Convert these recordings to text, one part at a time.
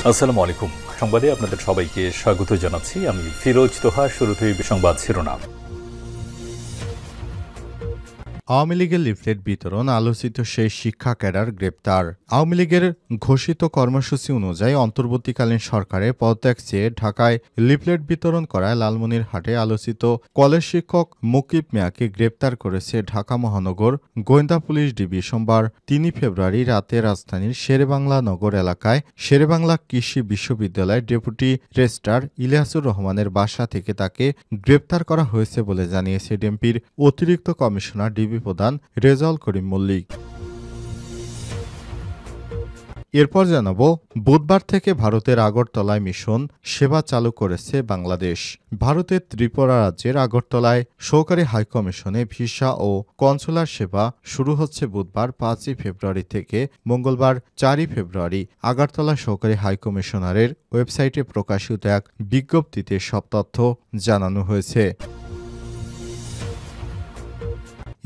আসসালামু আলাইকুম। সংবাদে আপনাদের সবাইকে স্বাগত জানাচ্ছি। আমি ফিরোজ তোহা। শুরুতেই সংবাদ শিরোনাম। আওয়ামী লীগের লিফলেট বিতরণ, আলোচিত সেই শিক্ষা ক্যাডার গ্রেপ্তার। আওয়ামী লীগের ঘোষিত কর্মসূচি অনুযায়ী অন্তর্বর্তীকালীন সরকারের পদত্যাগ চেয়ে ঢাকায় লিফলেট বিতরণ করায় লালমনিরহাটে আলোচিত কলেজ শিক্ষক মুকিব মিয়াকে গ্রেপ্তার করেছে ঢাকা মহানগর গোয়েন্দা পুলিশ ডিবি। সোমবার ৩ ফেব্রুয়ারি রাতে রাজধানীর শেরেবাংলা নগর এলাকায় শেরেবাংলা কৃষি বিশ্ববিদ্যালয়ের ডেপুটি রেজিস্ট্রার ইলিয়াসুর রহমানের বাসা থেকে তাকে গ্রেপ্তার করা হয়েছে বলে জানিয়েছে ডিএমপির অতিরিক্ত কমিশনার ডিবি প্রধান রেজাউল করিম মল্লিক। এরপর জানাবো, বুধবার থেকে ভারতের আগরতলায় মিশন সেবা চালু করেছে বাংলাদেশ। ভারতের ত্রিপুরা রাজ্যের আগরতলায় সহকারী হাইকমিশনে ভিসা ও কনসুলার সেবা শুরু হচ্ছে বুধবার ৫ই ফেব্রুয়ারি থেকে মঙ্গলবার ৪ই ফেব্রুয়ারি। আগরতলা সহকারী হাইকমিশনারের ওয়েবসাইটে প্রকাশিত এক বিজ্ঞপ্তিতে সব তথ্য জানানো হয়েছে।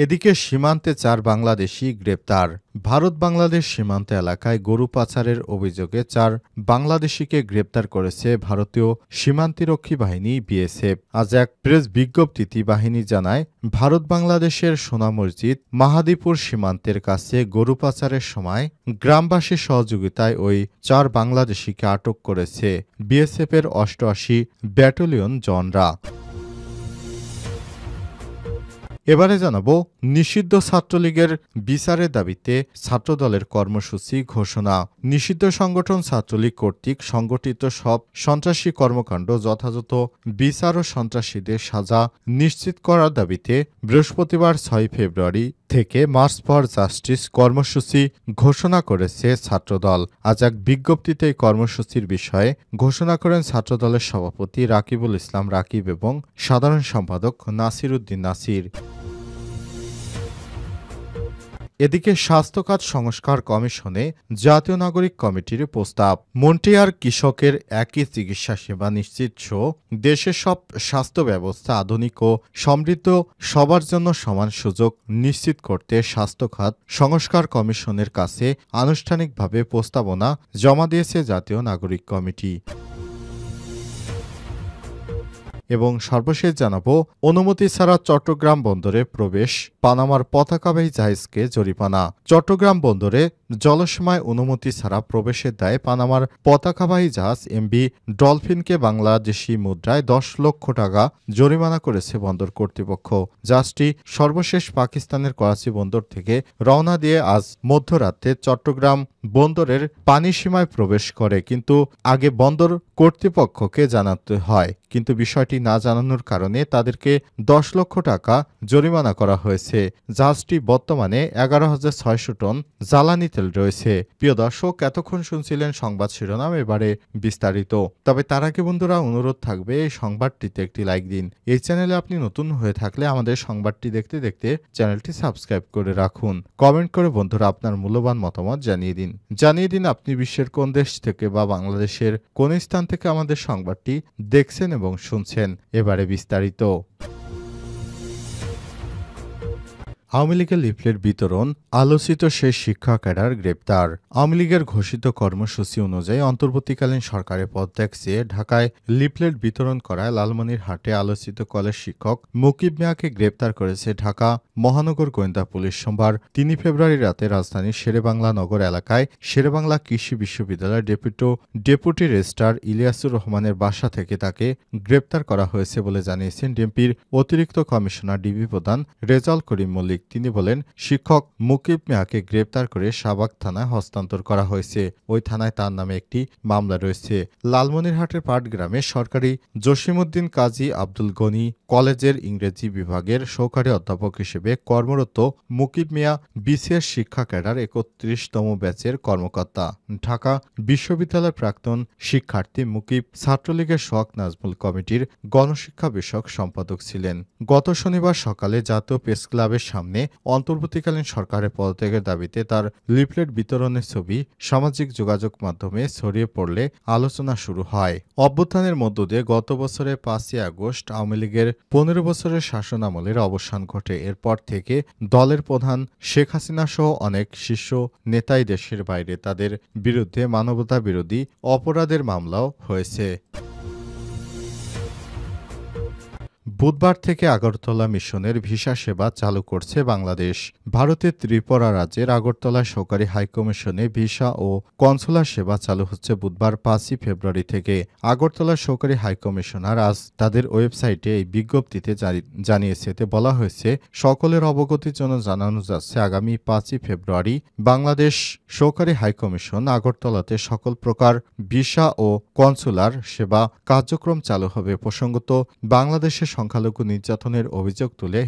এদিকে সীমান্তে ৪ বাংলাদেশি গ্রেপ্তার। ভারত বাংলাদেশ সীমান্ত এলাকায় গরু পাচারের অভিযোগে ৪ বাংলাদেশিকে গ্রেপ্তার করেছে ভারতীয় সীমান্তরক্ষী বাহিনী বিএসএফ। আজ এক প্রেস বিজ্ঞপ্তিতে বাহিনী জানায়, ভারত বাংলাদেশের সোনা মসজিদ মাহাদীপুর সীমান্তের কাছে গরু পাচারের সময় গ্রামবাসীর সহযোগিতায় ওই ৪ বাংলাদেশিকে আটক করেছে বিএসএফের ৮৮ ব্যাটালিয়ন জওয়ানরা। এবারে জানাবো, নিষিদ্ধ ছাত্রলীগের বিচারের দাবিতে ছাত্রদলের কর্মসূচি ঘোষণা। নিষিদ্ধ সংগঠন ছাত্রলীগ কর্তৃক সংগঠিত সব সন্ত্রাসী কর্মকাণ্ড যথাযথ বিচার ও সন্ত্রাসীদের সাজা নিশ্চিত করার দাবিতে বৃহস্পতিবার ৬ ফেব্রুয়ারি থেকে মার্চ ফর জাস্টিস কর্মসূচি ঘোষণা করেছে ছাত্রদল। আজ এক বিজ্ঞপ্তিতে এই কর্মসূচির বিষয়ে ঘোষণা করেন ছাত্রদলের সভাপতি রাকিবুল ইসলাম রাকিব এবং সাধারণ সম্পাদক নাসির উদ্দিন নাসির। এদিকে স্বাস্থ্য খাত সংস্কার কমিশনে জাতীয় নাগরিক কমিটির প্রস্তাব। মন্ট্রিয়ার কৃষকের একই চিকিৎসা সেবা নিশ্চিত সহ দেশের সব স্বাস্থ্য ব্যবস্থা আধুনিক ও সমৃদ্ধ, সবার জন্য সমান সুযোগ নিশ্চিত করতে স্বাস্থ্য খাত সংস্কার কমিশনের কাছে আনুষ্ঠানিকভাবে প্রস্তাবনা জমা দিয়েছে জাতীয় নাগরিক কমিটি। এবং সর্বশেষ জানাবো, অনুমতি ছাড়া চট্টগ্রাম বন্দরে প্রবেশ, পানামার পতাকাবাহী জাহাজকে জরিমানা। চট্টগ্রাম বন্দরে জলসীমায় অনুমতি ছাড়া প্রবেশের দায়ে পানামার পতাকাবাহী জাহাজ এমভি ডলফিনকে বাংলাদেশি মুদ্রায় ১০ লক্ষ টাকা জরিমানা করেছে বন্দর কর্তৃপক্ষ। জাহাজটি সর্বশেষ পাকিস্তানের করাচি বন্দর থেকে রওনা দিয়ে আজ মধ্যরাতে চট্টগ্রাম বন্দরের পানিসীমায় প্রবেশ করে, কিন্তু আগে বন্দর কর্তৃপক্ষকে জানাতে হয়। কিন্তু বিষয়টি না জানানোর কারণে তাদেরকে ১০ লক্ষ টাকা জরিমানা করা হয়েছে। জাহাজটি বর্তমানে ১১,৬০০ টন জ্বালানি তেল রয়েছে। প্রিয় দর্শক, এতক্ষণ শুনছিলেন সংবাদ শিরোনাম, এবারে বিস্তারিত। তবে তার আগে বন্ধুরা, অনুরোধ থাকবে এই সংবাদটিতে একটি লাইক দিন। এই চ্যানেলে আপনি নতুন হয়ে থাকলে আমাদের সংবাদটি দেখতে দেখতে চ্যানেলটি সাবস্ক্রাইব করে রাখুন। কমেন্ট করে বন্ধুরা আপনার মূল্যবান মতামত জানিয়ে দিন আপনি বিশ্বের কোন দেশ থেকে বা বাংলাদেশের কোন স্থান থেকে আমাদের সংবাদটি দেখছেন এবং শুনছেন। এবারে বিস্তারিত। আওয়ামী লীগের লিফলেট বিতরণ, আলোচিত সেই শিক্ষা ক্যাডার গ্রেপ্তার। আওয়ামী লীগের ঘোষিত কর্মসূচি অনুযায়ী অন্তর্বর্তীকালীন সরকারের পদত্যাগ চেয়ে ঢাকায় লিফলেট বিতরণ করায় লালমনিরহাটে আলোচিত কলেজ শিক্ষক মুকিব মিয়াকে গ্রেপ্তার করেছে ঢাকা মহানগর গোয়েন্দা পুলিশ। সোমবার ৩ ফেব্রুয়ারি রাতে রাজধানীর শেরেবাংলা নগর এলাকায় শেরেবাংলা কৃষি বিশ্ববিদ্যালয়ের ডেপুটি রেজিস্ট্রার ইলিয়াসুর রহমানের বাসা থেকে তাকে গ্রেপ্তার করা হয়েছে বলে জানিয়েছেন ডিএমপির অতিরিক্ত কমিশনার ডিবি প্রধান রেজাউল করিম মল্লিক। তিনি বলেন, শিক্ষক মুকিব মিয়াকে গ্রেপ্তার করে শাহবাগ থানায় হস্তান্তর করা হয়েছে। ওই থানায় তার নামে একটি মামলা রয়েছে। লালমনিরহাটের পাটগ্রামে সরকারি জসিমউদ্দিন কাজী আব্দুল গনি কলেজের ইংরেজি বিভাগের সহকারী অধ্যাপক হিসেবে কর্মরত মুকিব মিয়া বিসিএস শিক্ষা ক্যাডার ৩১তম ব্যাচের কর্মকর্তা। ঢাকা বিশ্ববিদ্যালয়ের প্রাক্তন শিক্ষার্থী মুকিব ছাত্রলীগের সোহাগ নাজমুল কমিটির গণশিক্ষা বিষয়ক সম্পাদক ছিলেন। গত শনিবার সকালে জাতীয় প্রেস ক্লাবের সামনে সামনে অন্তর্বর্তীকালীন সরকারের পদত্যাগের দাবিতে তার লিফলেট বিতরণের ছবি সামাজিক যোগাযোগ মাধ্যমে ছড়িয়ে পড়লে আলোচনা শুরু হয়। অভ্যুত্থানের মধ্য দিয়ে গত বছরের ৫ই আগস্ট আওয়ামী লীগের ১৫ বছরের শাসনামলের অবসান ঘটে। এরপর থেকে দলের প্রধান শেখ হাসিনা সহ অনেক শীর্ষ নেতাই দেশের বাইরে তাদের বিরুদ্ধে মানবতাবিরোধী অপরাধের মামলাও হয়েছে। বুধবার থেকে আগরতলা মিশনের ভিসা সেবা চালু করছে বাংলাদেশ। ভারতের ত্রিপুরা রাজ্যের আগরতলা সরকারি হাইকমিশনে ভিসা ও কনসুলার সেবা চালু হচ্ছে বুধবার ৫ই ফেব্রুয়ারি থেকে। আগরতলা সরকারি হাইকমিশনার আজ তাদের ওয়েবসাইটে এই বিজ্ঞপ্তিতে জানিয়েছে। এতে বলা হয়েছে, সকলের অবগতির জন্য জানানো যাচ্ছে, আগামী ৫ই ফেব্রুয়ারি বাংলাদেশ সরকারি হাইকমিশন আগরতলাতে সকল প্রকার ভিসা ও কনসুলার সেবা কার্যক্রম চালু হবে। প্রসঙ্গত, বাংলাদেশের সংখ্যালঘু নির্যাতনের অভিযোগ তুলে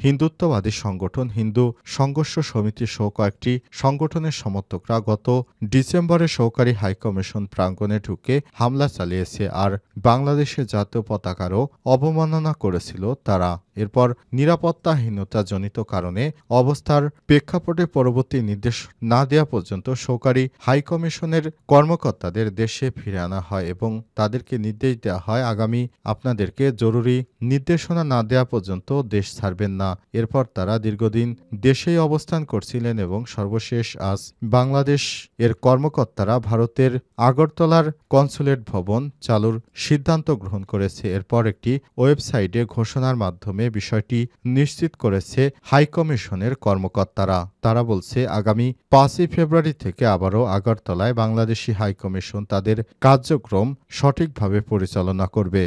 হিন্দুত্ববাদী সংগঠন হিন্দু সংঘর্ষ সমিতি সহ কয়েকটি সংগঠনের সমর্থকরা গত ডিসেম্বরে সরকারি হাইকমিশন প্রাঙ্গণে ঢুকে হামলা চালিয়েছে আর বাংলাদেশের জাতীয় পতাকারও অবমাননা করেছিল তারা। এরপর নিরাপত্তাহীনতাজনিত কারণে অবস্থার প্রেক্ষাপটে পরবর্তী নির্দেশ না দেওয়া পর্যন্ত সরকারি হাইকমিশনের কর্মকর্তাদের দেশে ফিরে আনা হয় এবং তাদেরকে নির্দেশ দেওয়া হয়, আগামী আপনাদেরকে জরুরি নির্দেশনা না দেওয়া পর্যন্ত দেশ ছাড়বেন না। এরপর তারা দীর্ঘদিন দেশেই অবস্থান করছিলেন এবং সর্বশেষ আজ বাংলাদেশ এর কর্মকর্তারা ভারতের আগরতলার কনসুলেট ভবন চালুর সিদ্ধান্ত গ্রহণ করেছে। এরপর একটি ওয়েবসাইটে ঘোষণার মাধ্যমে বিষয়টি নিশ্চিত করেছে হাইকমিশনের কর্মকর্তারা। তারা বলছে, আগামী ৫ই ফেব্রুয়ারি থেকে আবারও আগরতলায় বাংলাদেশি হাইকমিশন তাদের কার্যক্রম সঠিকভাবে পরিচালনা করবে।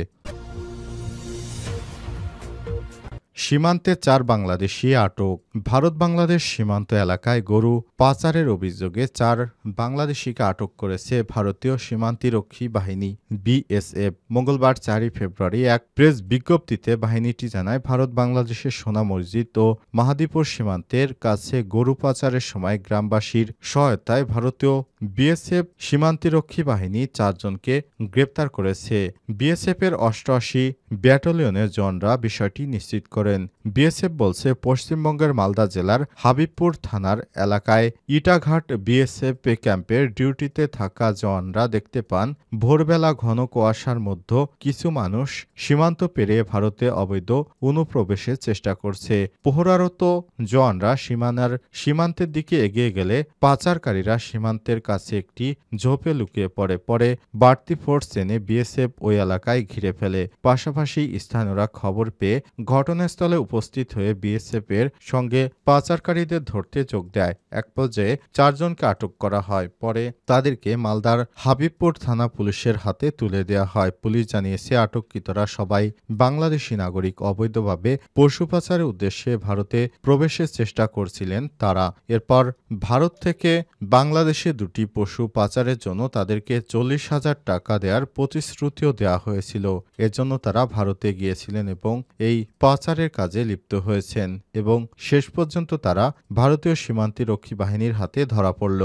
সীমান্তে ৪ বাংলাদেশি আটক। ভারত বাংলাদেশ সীমান্ত এলাকায় গরু পাচারের অভিযোগে ৪ বাংলাদেশিকে আটক করেছে ভারতীয় সীমান্তরক্ষী বাহিনী বিএসএফ। মঙ্গলবার ৪ই ফেব্রুয়ারি এক প্রেস বিজ্ঞপ্তিতে বাহিনীটি জানায়, ভারত বাংলাদেশের সোনা মসজিদ ও মাহাদীপুর সীমান্তের কাছে গরু পাচারের সময় গ্রামবাসীর সহায়তায় ভারতীয় বিএসএফ সীমান্তরক্ষী বাহিনী ৪ জনকে গ্রেপ্তার করেছে। বিএসএফের ৮৮ ব্যাটালিয়নের জওয়ানরা বিষয়টি নিশ্চিত করেন। বিএসএফ বলছে, পশ্চিমবঙ্গের মালদা জেলার হাবিবপুর থানার এলাকায় ইটাঘাট বিএসএফ ক্যাম্পের ডিউটিতে থাকা জওয়ানরা দেখতে পান ভোরবেলা ঘন কুয়াশার মধ্যে কিছু মানুষ সীমান্ত পেরিয়ে ভারতে অবৈধ অনুপ্রবেশের চেষ্টা করছে। প্রহরারত জওয়ানরা সীমান্তের দিকে এগিয়ে গেলে পাচারকারীরা সীমান্তের কাছে একটি ঝোপে লুকিয়ে পড়ে। পরে বাড়তি ফোর্স এনে বিএসএফ ওই এলাকায় ঘিরে ফেলে। পাশাপাশি স্থানীয়রা খবর পেয়ে ঘটনাস্থলে উপস্থিত হয়ে বিএসএফ এর সঙ্গে পাচারকারীদের ধরতে যোগ দেয়। এক পর্যায়ে ৪ জনকে আটক করা হয়। পরে তাদেরকে মালদার হাবিবপুর থানা পুলিশের হাতে তুলে দেওয়া হয়। পুলিশ জানিয়েছে, আটককৃতরা সবাই বাংলাদেশি নাগরিক। অবৈধভাবে পশু পাচারের উদ্দেশ্যে ভারতে প্রবেশের চেষ্টা করছিলেন তারা। এরপর ভারত থেকে বাংলাদেশে দুটি পশু পাচারের জন্য তাদেরকে ৪০,০০০ টাকা দেওয়ার প্রতিশ্রুতিও দেওয়া হয়েছিল। এজন্য তারা ভারতে গিয়েছিলেন এবং এই পাচারের কাজে লিপ্ত হয়েছেন এবং শেষ পর্যন্ত তারা ভারতীয় সীমান্তরক্ষী বাহিনীর হাতে ধরা পড়ল।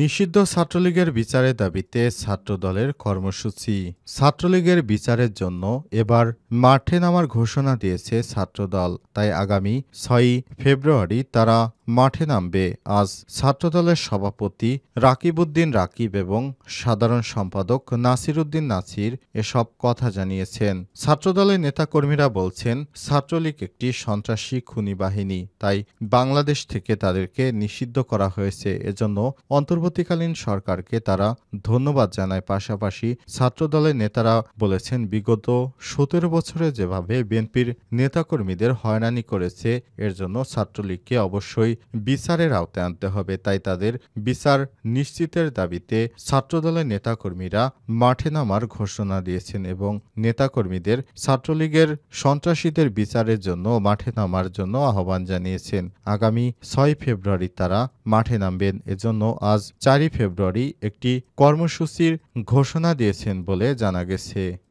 নিষিদ্ধ ছাত্রলীগের বিচারের দাবিতে ছাত্রদলের কর্মসূচি। ছাত্রলীগের বিচারের জন্য এবার মাঠে নামার ঘোষণা দিয়েছে ছাত্রদল। তাই আগামী ৬ই ফেব্রুয়ারি তারা মাঠে নামবে। আজ ছাত্রদলের সভাপতি রাকিবউদ্দিন রাকিব এবং সাধারণ সম্পাদক নাসিরউদ্দিন নাসির এসব কথা জানিয়েছেন। ছাত্রদলের নেতাকর্মীরা বলছেন, ছাত্রলীগ একটি সন্ত্রাসী খুনি বাহিনী, তাই বাংলাদেশ থেকে তাদেরকে নিষিদ্ধ করা হয়েছে। এজন্য অন্তর্বর্তীকালীন সরকারকে তারা ধন্যবাদ জানায়। পাশাপাশি ছাত্রদলের নেতারা বলেছেন, বিগত ১৭ বছরে যেভাবে বিএনপির নেতাকর্মীদের হয়রানি করেছে, এর জন্য ছাত্রলীগকে অবশ্যই বিচারের আওতায় আনতে হবে। তাই তাদের বিচার নিশ্চিতের দাবিতে ছাত্রদলের নেতাকর্মীরা মাঠে নামার ঘোষণা দিয়েছেন এবং নেতাকর্মীদের ছাত্রলীগের সন্ত্রাসীদের বিচারের জন্য মাঠে নামার জন্য আহ্বান জানিয়েছেন। আগামী ৬ ফেব্রুয়ারি তারা মাঠে নামবেন। এজন্য আজ ৪ ফেব্রুয়ারি একটি কর্মসূচির ঘোষণা দিয়েছেন বলে জানা গেছে।